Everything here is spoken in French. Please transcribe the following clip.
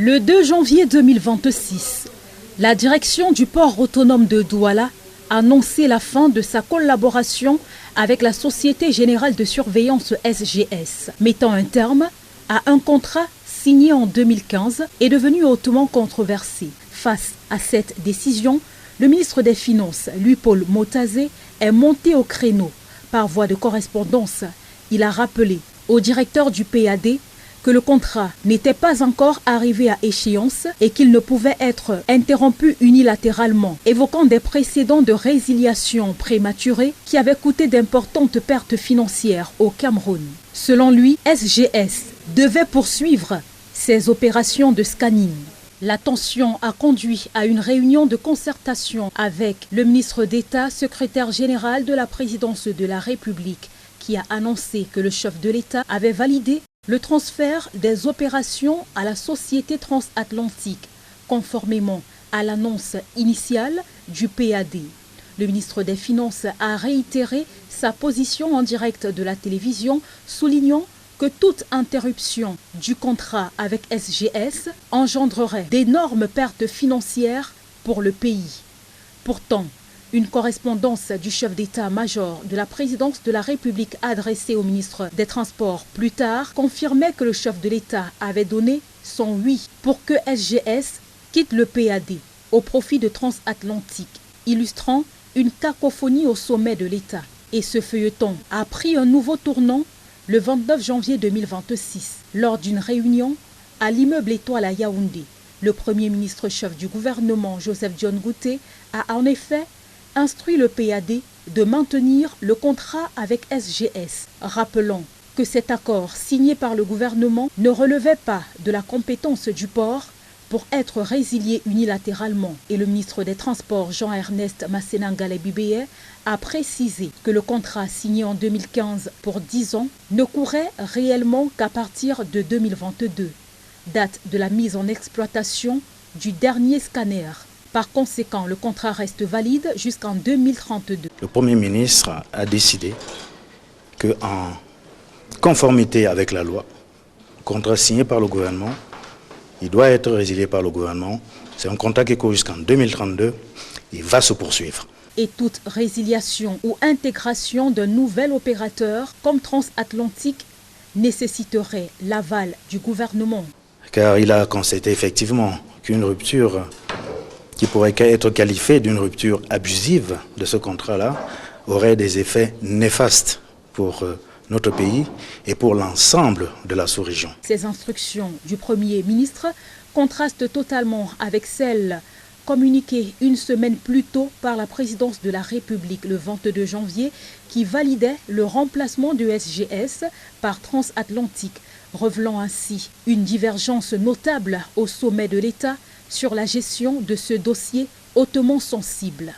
Le 2 janvier 2026, la direction du port autonome de Douala a annoncé la fin de sa collaboration avec la Société Générale de Surveillance SGS, mettant un terme à un contrat signé en 2015 et devenu hautement controversé. Face à cette décision, le ministre des Finances, Louis-Paul Motazé, est monté au créneau. Par voie de correspondance, il a rappelé au directeur du PAD que le contrat n'était pas encore arrivé à échéance et qu'il ne pouvait être interrompu unilatéralement, évoquant des précédents de résiliation prématurée qui avaient coûté d'importantes pertes financières au Cameroun. Selon lui, SGS devait poursuivre ses opérations de scanning. La tension a conduit à une réunion de concertation avec le ministre d'État, secrétaire général de la présidence de la République, qui a annoncé que le chef de l'État avait validé le transfert des opérations à la Société transatlantique, conformément à l'annonce initiale du PAD. Le ministre des Finances a réitéré sa position en direct de la télévision, soulignant que toute interruption du contrat avec SGS engendrerait d'énormes pertes financières pour le pays. Pourtant, une correspondance du chef d'état-major de la présidence de la République adressée au ministre des Transports plus tard confirmait que le chef de l'État avait donné son oui pour que SGS quitte le PAD au profit de Transatlantique, illustrant une cacophonie au sommet de l'État. Et ce feuilleton a pris un nouveau tournant le 29 janvier 2026 lors d'une réunion à l'immeuble Étoile à Yaoundé. Le premier ministre chef du gouvernement, Joseph John Gouté, a en effet instruit le PAD de maintenir le contrat avec SGS, rappelant que cet accord signé par le gouvernement ne relevait pas de la compétence du port pour être résilié unilatéralement. Et le ministre des Transports, Jean-Ernest Masséna-Ngalé-Bibéé, a précisé que le contrat signé en 2015 pour 10 ans ne courait réellement qu'à partir de 2022, date de la mise en exploitation du dernier scanner. Par conséquent, le contrat reste valide jusqu'en 2032. Le Premier ministre a décidé qu'en conformité avec la loi, le contrat signé par le gouvernement, il doit être résilié par le gouvernement. C'est un contrat qui court jusqu'en 2032. Il va se poursuivre. Et toute résiliation ou intégration d'un nouvel opérateur comme Transatlantique nécessiterait l'aval du gouvernement. Car il a constaté effectivement qu'une rupture qui pourrait être qualifiée d'une rupture abusive de ce contrat-là aurait des effets néfastes pour notre pays et pour l'ensemble de la sous-région. Ces instructions du Premier ministre contrastent totalement avec celles communiquées une semaine plus tôt par la présidence de la République le 22 janvier qui validait le remplacement de SGS par Transatlantique, révélant ainsi une divergence notable au sommet de l'État sur la gestion de ce dossier hautement sensible.